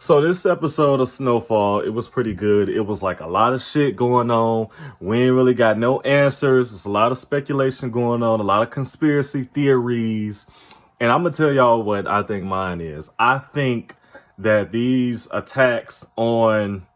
So this episode of Snowfall, it was pretty good. It was like a lot of shit going on. We ain't really got no answers. There's a lot of speculation going on, a lot of conspiracy theories. And I'm going to tell y'all what I think mine is. I think that these attacks on...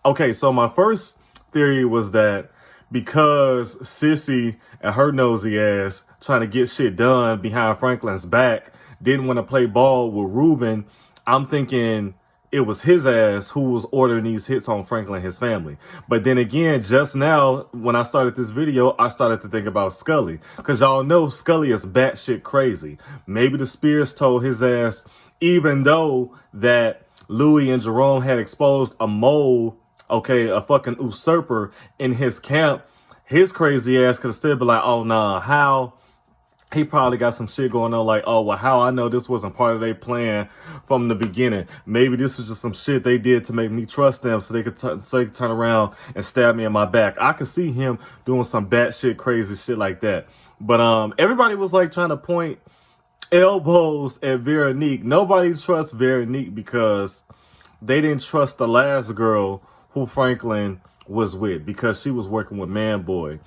Okay, so my first theory was that because Sissy and her nosy ass trying to get shit done behind Franklin's back didn't want to play ball with Ruben, I'm thinking it was his ass who was ordering these hits on Franklin and his family. But then again, just now, when I started this video, I started to think about Scully. Because y'all know Scully is batshit crazy. Maybe the Spears told his ass, even though that Louis and Jerome had exposed a mole, okay, a fucking usurper in his camp, his crazy ass could still be like, oh, nah, how? He probably got some shit going on like, oh, well, how I know this wasn't part of their plan from the beginning. Maybe this was just some shit they did to make me trust them so they could turn around and stab me in my back. I could see him doing some batshit crazy shit like that. But everybody was like trying to point elbows at Veronique. Nobody trusts Veronique because they didn't trust the last girl who Franklin was with because she was working with Man Boy.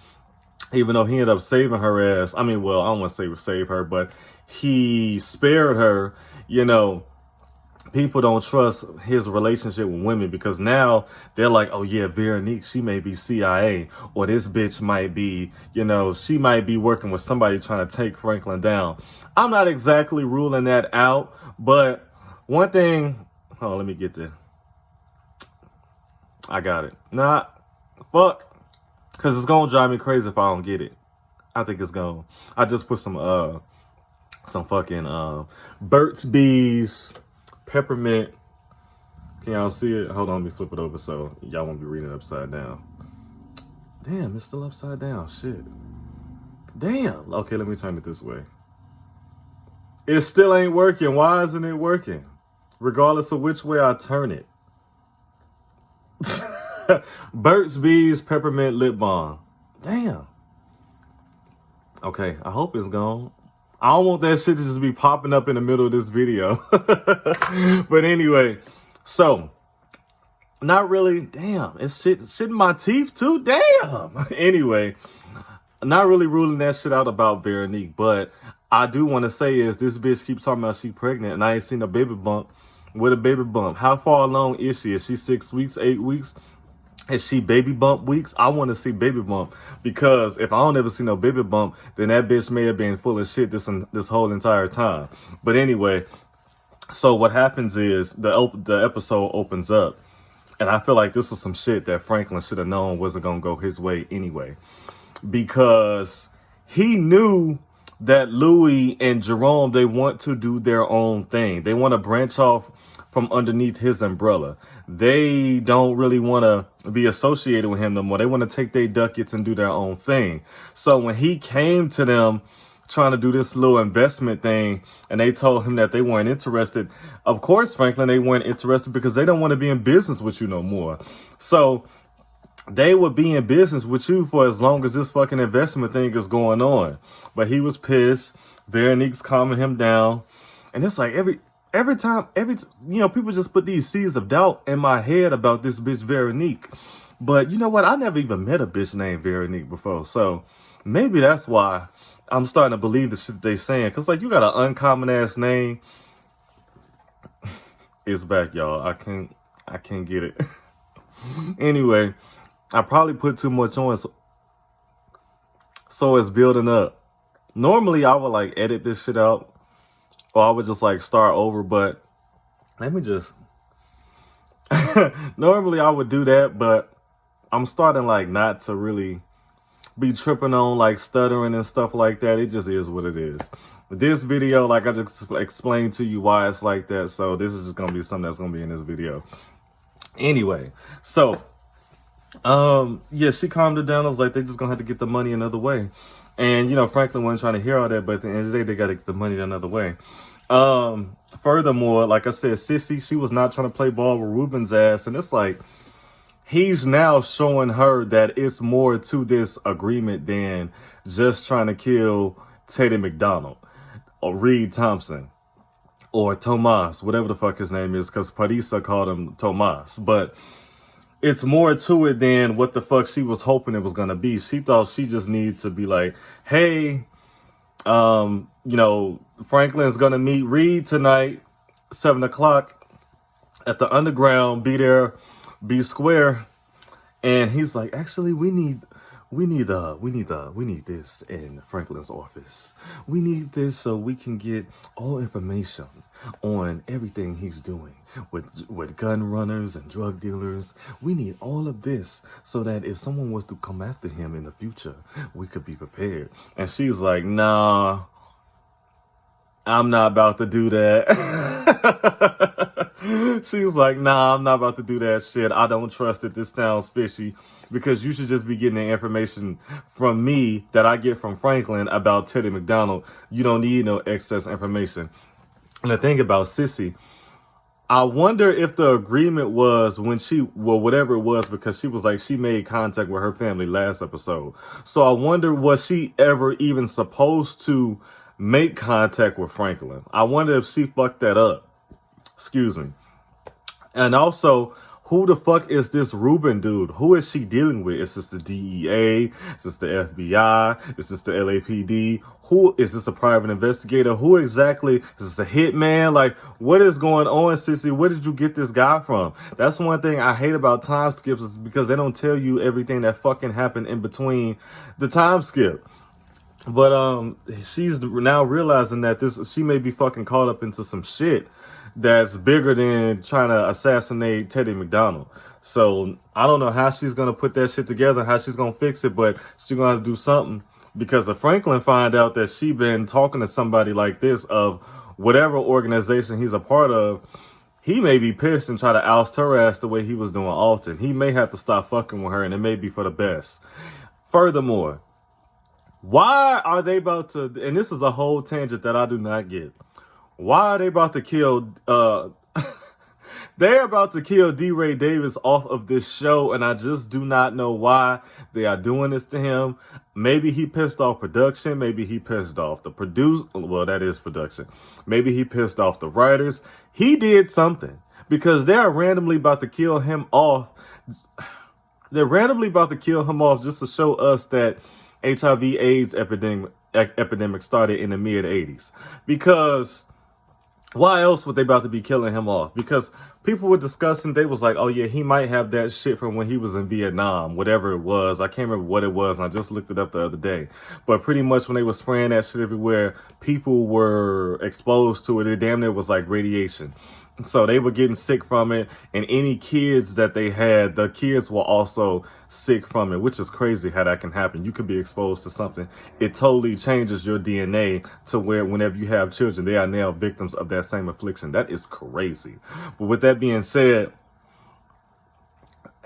Even though he ended up saving her ass. I mean, well, I don't want to say save her, but he spared her. You know, people don't trust his relationship with women because now they're like, oh yeah, Veronique, she may be CIA, or this bitch might be, you know, she might be working with somebody trying to take Franklin down. I'm not exactly ruling that out, but one thing, hold on, let me get there. I got it. Nah, fuck. Because it's going to drive me crazy if I don't get it. I think it's going. I just put some fucking Burt's Bees peppermint. Can y'all see it? Hold on, let me flip it over so y'all won't be reading it upside down. Damn, it's still upside down. Shit. Damn. Okay, let me turn it this way. It still ain't working. Why isn't it working? Regardless of which way I turn it. Burt's Bees Peppermint Lip Balm. Damn. Okay, I hope it's gone. I don't want that shit to just be popping up in the middle of this video. But anyway, so not really. Damn, it's shit in my teeth too. Damn. Anyway, not really ruling that shit out about Veronique, but I do want to say is this bitch keeps talking about she pregnant and I ain't seen a baby bump with a baby bump. How far along is she? Is she 6 weeks, 8 weeks? Is she baby bump weeks? I want to see baby bump because if I don't ever see no baby bump, then that bitch may have been full of shit this whole entire time. But anyway, so what happens is the episode opens up, and I feel like this was some shit that Franklin should have known wasn't gonna go his way anyway, because he knew that Louis and Jerome, they want to do their own thing. They want to branch off from underneath his umbrella. They don't really want to be associated with him no more. They want to take their ducats and do their own thing. So when he came to them trying to do this little investment thing and they told him that they weren't interested, of course, Franklin, they weren't interested because they don't want to be in business with you no more. So they would be in business with you for as long as this fucking investment thing is going on. But he was pissed. Veronique's calming him down. And it's like every time, you know, people just put these seeds of doubt in my head about this bitch Veronique. But you know what? I never even met a bitch named Veronique before. So maybe that's why I'm starting to believe the shit they saying. Because, like, you got an uncommon ass name. It's back, y'all. I can't get it. Anyway, I probably put too much on. So it's building up. Normally, I would, like, edit this shit out. Or I would just like start over, but let me just, normally I would do that, but I'm starting like not to really be tripping on like stuttering and stuff like that. It just is what it is. This video, like I just explained to you why it's like that. So this is just going to be something that's going to be in this video. Anyway, so, yeah, she calmed it down. I was like, they just going to have to get the money another way. And, you know, Franklin wasn't trying to hear all that, but at the end of the day, they got to get the money another way. Furthermore, like I said, Sissy, she was not trying to play ball with Ruben's ass. And it's like, he's now showing her that it's more to this agreement than just trying to kill Teddy McDonald or Reed Thompson. or Tomas, whatever the fuck his name is, because Parisa called him Tomas. But it's more to it than what the fuck she was hoping it was gonna be. She thought she just needed to be like, hey, Franklin's gonna meet Reed tonight, 7 o'clock at the underground. Be there, be square. And he's like, actually, we need this in Franklin's office. We need this so we can get all information on everything he's doing with gun runners and drug dealers. We need all of this so that if someone was to come after him in the future, we could be prepared. And she's like, nah, I'm not about to do that. She's like, nah, I'm not about to do that shit. I don't trust it. This sounds fishy. Because you should just be getting the information from me that I get from Franklin about Teddy McDonald. You don't need no excess information. And the thing about Sissy, I wonder if the agreement was when whatever it was, because she was like, she made contact with her family last episode. So I wonder, was she ever even supposed to make contact with Franklin? I wonder if she fucked that up. Excuse me. And also, who the fuck is this Ruben dude? Who is she dealing with? Is this the DEA? Is this the FBI? Is this the LAPD? Who is this, a private investigator? Who exactly is this, a hitman? Like, what is going on, Sissy? Where did you get this guy from? That's one thing I hate about time skips, is because they don't tell you everything that fucking happened in between the time skip. But she's now realizing that she may be fucking caught up into some shit that's bigger than trying to assassinate Teddy McDonald. So I don't know how she's going to put that shit together, how she's going to fix it, but she's going to have to do something, because if Franklin find out that she been talking to somebody like this of whatever organization he's a part of, he may be pissed and try to oust her ass the way he was doing Alton. He may have to stop fucking with her, and it may be for the best. Furthermore, why are they about to, and this is a whole tangent that I do not get, why are they about to kill, they're about to kill D. Ray Davis off of this show, and I just do not know why they are doing this to him. Maybe he pissed off production. Maybe he pissed off the well, that is production. Maybe he pissed off the writers. He did something, because they're randomly about to kill him off. They're randomly about to kill him off just to show us that HIV/AIDS epidemic started in the mid-'80s. Because why else would they about to be killing him off? Because people were discussing, they was like, oh yeah, he might have that shit from when he was in Vietnam, whatever it was. I can't remember what it was, and I just looked it up the other day. But pretty much when they were spraying that shit everywhere, people were exposed to it. It damn near was like radiation. So they were getting sick from it, and any kids that they had, the kids were also sick from it, which is crazy how that can happen. You could be exposed to something. It totally changes your DNA to where whenever you have children, they are now victims of that same affliction. That is crazy. But with that being said,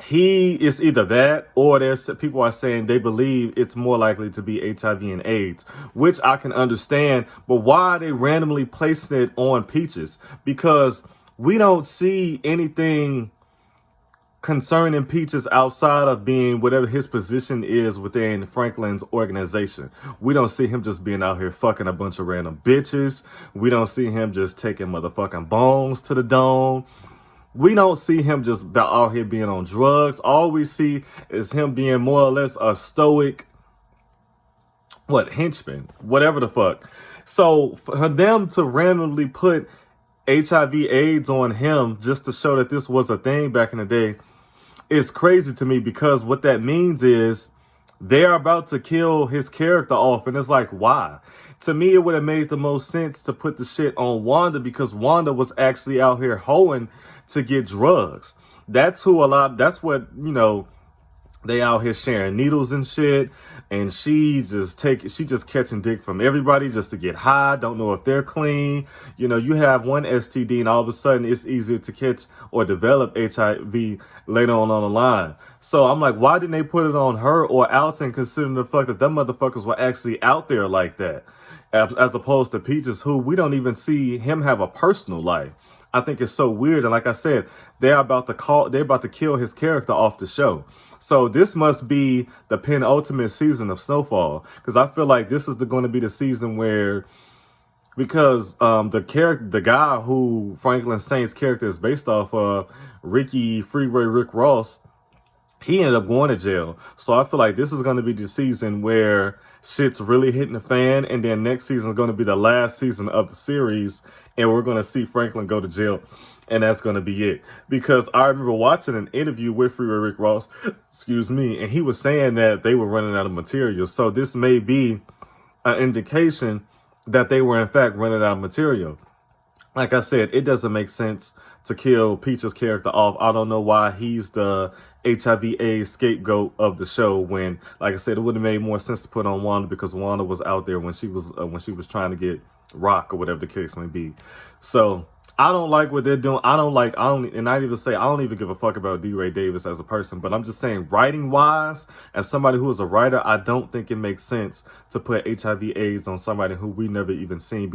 he is either that, or there's people are saying they believe it's more likely to be HIV and AIDS, which I can understand. But why are they randomly placing it on Peaches? Because we don't see anything concerning Peaches outside of being whatever his position is within Franklin's organization. We don't see him just being out here fucking a bunch of random bitches. We don't see him just taking motherfucking bones to the dome. We don't see him just out here being on drugs. All we see is him being more or less a stoic, henchman, whatever the fuck. So for them to randomly put HIV/AIDS on him just to show that this was a thing back in the day is crazy to me, because what that means is they're about to kill his character off. And it's like, why? To me, it would have made the most sense to put the shit on Wanda, because Wanda was actually out here hoeing to get drugs. That's what, they out here sharing needles and shit, and she just catching dick from everybody just to get high. Don't know if they're clean. You have one STD and all of a sudden it's easier to catch or develop HIV later on the line. So I'm like, why didn't they put it on her or Alton, considering the fact that them motherfuckers were actually out there like that, as opposed to Peaches, who we don't even see him have a personal life. I think it's so weird. And like I said, they're about to kill his character off the show. So this must be the penultimate season of Snowfall, because I feel like this is going to be the season where because the guy who Franklin Saint's character is based off of, Ricky Freeway Rick Ross, he ended up going to jail. So I feel like this is going to be the season where shit's really hitting the fan, and then next season is going to be the last season of the series, and we're going to see Franklin go to jail, and that's going to be it. Because I remember watching an interview with Freeway Rick Ross, excuse me, and he was saying that they were running out of material. So this may be an indication that they were in fact running out of material. Like I said, it doesn't make sense to kill Peach's character off. I don't know why he's the HIV/AIDS scapegoat of the show when, like I said, it would have made more sense to put on Wanda because Wanda was out there when she was trying to get Rock or whatever the case may be. So I don't like what they're doing. I don't even give a fuck about D. Ray Davis as a person, but I'm just saying, writing wise, as somebody who is a writer, I don't think it makes sense to put HIV/AIDS on somebody who we never even seen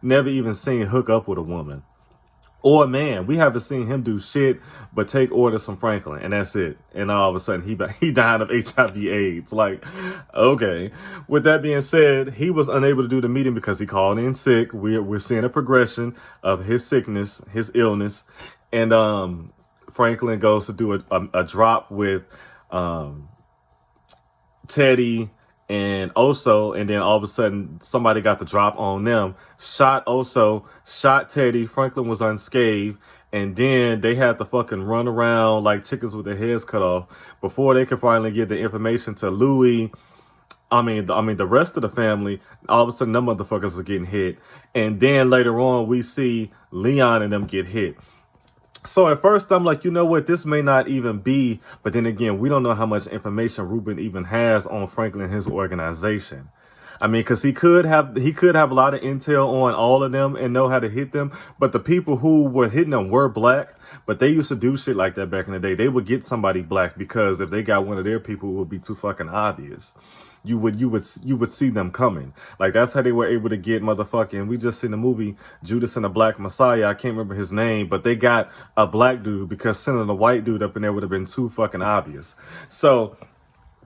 never even seen hook up with a woman. Or a man. We haven't seen him do shit but take orders from Franklin, and that's it. And all of a sudden, he died of HIV/AIDS. Like, okay. With that being said, he was unable to do the meeting because he called in sick. We're seeing a progression of his sickness, his illness, and Franklin goes to do a drop with Teddy and Oso, and then all of a sudden somebody got the drop on them, shot Oso, shot Teddy. Franklin was unscathed, and then they had to fucking run around like chickens with their heads cut off before they could finally get the information to Louis. The rest of the family. All of a sudden them motherfuckers are getting hit, and then later on we see Leon and them get hit. So at first I'm like, you know what, this may not even be, but then again, we don't know how much information Ruben even has on Franklin and his organization. I mean, because he could have a lot of intel on all of them and know how to hit them, but the people who were hitting them were black, but they used to do shit like that back in the day. They would get somebody black because if they got one of their people, it would be too fucking obvious. You would see them coming. Like, that's how they were able to get motherfucking, we just seen the movie Judas and the Black Messiah. I can't remember his name, but they got a black dude because sending a white dude up in there would have been too fucking obvious. So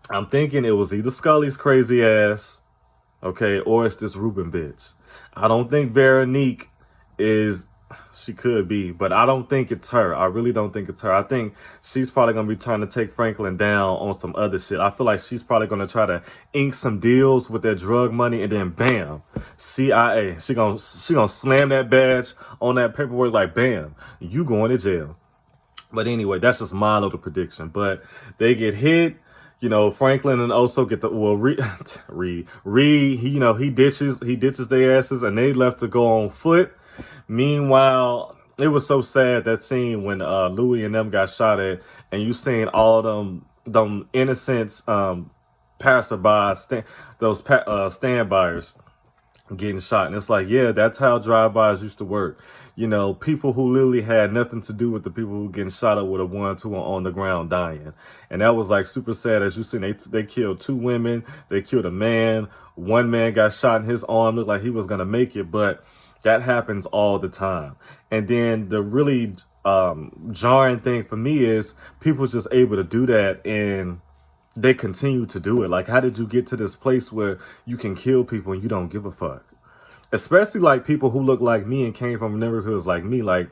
I'm thinking it was either Scully's crazy ass, okay, or it's this Ruben bitch. I don't think Veronique is, she could be, but I don't think it's her. I really don't think it's her. I think she's probably going to be trying to take Franklin down on some other shit. I feel like she's probably going to try to ink some deals with their drug money, and then bam, CIA. She gonna slam that badge on that paperwork like bam, you going to jail. But anyway, that's just my little prediction. But they get hit. You know, Franklin and Oso get the, well, Reed, he ditches their asses, and they left to go on foot. Meanwhile, it was so sad, that scene when Louis and them got shot at, and you seen all them innocents, passerby, stand-byers getting shot. And it's like, yeah, that's how drive-bys used to work. You know, people who literally had nothing to do with the people who getting shot up with a 1-2 on the ground dying. And that was like super sad. As you seen, they killed 2 women, they killed a man, 1 man got shot in his arm, looked like he was gonna make it, but that happens all the time. And then the really jarring thing for me is people just able to do that and they continue to do it. Like, how did you get to this place where you can kill people and you don't give a fuck? Especially like people who look like me and came from neighborhoods like me. Like,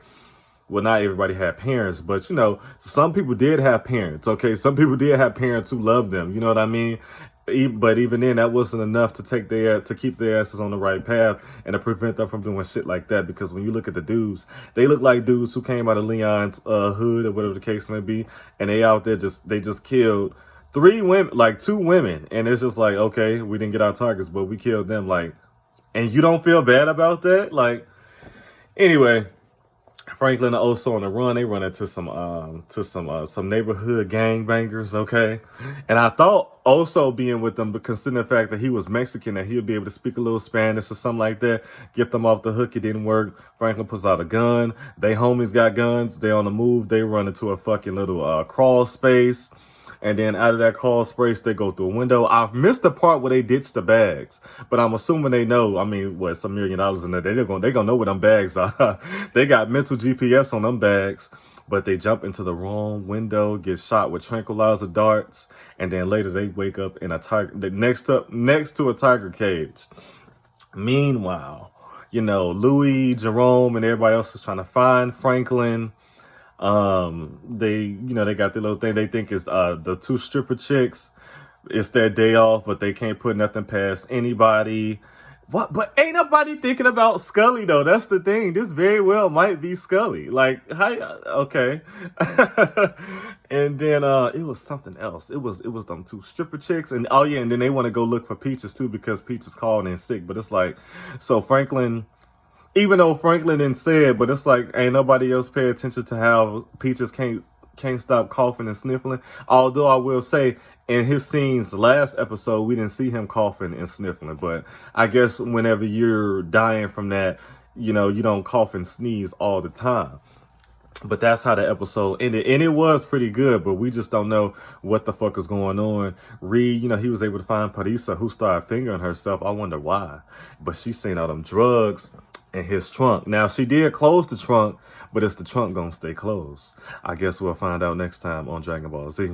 well, not everybody had parents, but you know, some people did have parents. Okay, some people did have parents who loved them. You know what I mean? But even then, that wasn't enough to keep their asses on the right path and to prevent them from doing shit like that. Because when you look at the dudes, they look like dudes who came out of Leon's hood or whatever the case may be, and they out there they just killed 3 women, like 2 women, and it's just like, okay, we didn't get our targets, but we killed them. Like, and you don't feel bad about that? Like, anyway. Franklin and Oso on the run. They run into some neighborhood gangbangers, okay? And I thought Oso being with them, but considering the fact that he was Mexican, that he'd be able to speak a little Spanish or something like that, get them off the hook. It didn't work. Franklin puts out a gun. They homies got guns. They on the move. They run into a fucking little crawl space. And then out of that crawl space, they go through a window. I've missed the part where they ditch the bags, but I'm assuming they know. I mean, what, some $1 million in there? They're gonna know where them bags are. They got mental GPS on them bags, but they jump into the wrong window, get shot with tranquilizer darts, and then later they wake up in a tiger next to a tiger cage. Meanwhile, Louis, Jerome, and everybody else is trying to find Franklin. They got the little thing they think is the two stripper chicks. It's their day off, but they can't put nothing past anybody. What? But ain't nobody thinking about Scully though. That's the thing. This very well might be Scully. Like, hi, okay. And then it was something else. It was them two stripper chicks, and oh yeah, and then they want to go look for Peaches too because Peaches called in sick. But it's like, so Franklin. Even though Franklin didn't say it, but it's like ain't nobody else pay attention to how Peaches can't stop coughing and sniffling. Although I will say in his scenes last episode, we didn't see him coughing and sniffling. But I guess whenever you're dying from that, you don't cough and sneeze all the time. But that's how the episode ended. And it was pretty good, but we just don't know what the fuck is going on. Reed, he was able to find Parisa, who started fingering herself. I wonder why. But she's seen all them drugs in his trunk. Now, she did close the trunk, but is the trunk gonna stay closed? I guess we'll find out next time on Dragon Ball Z.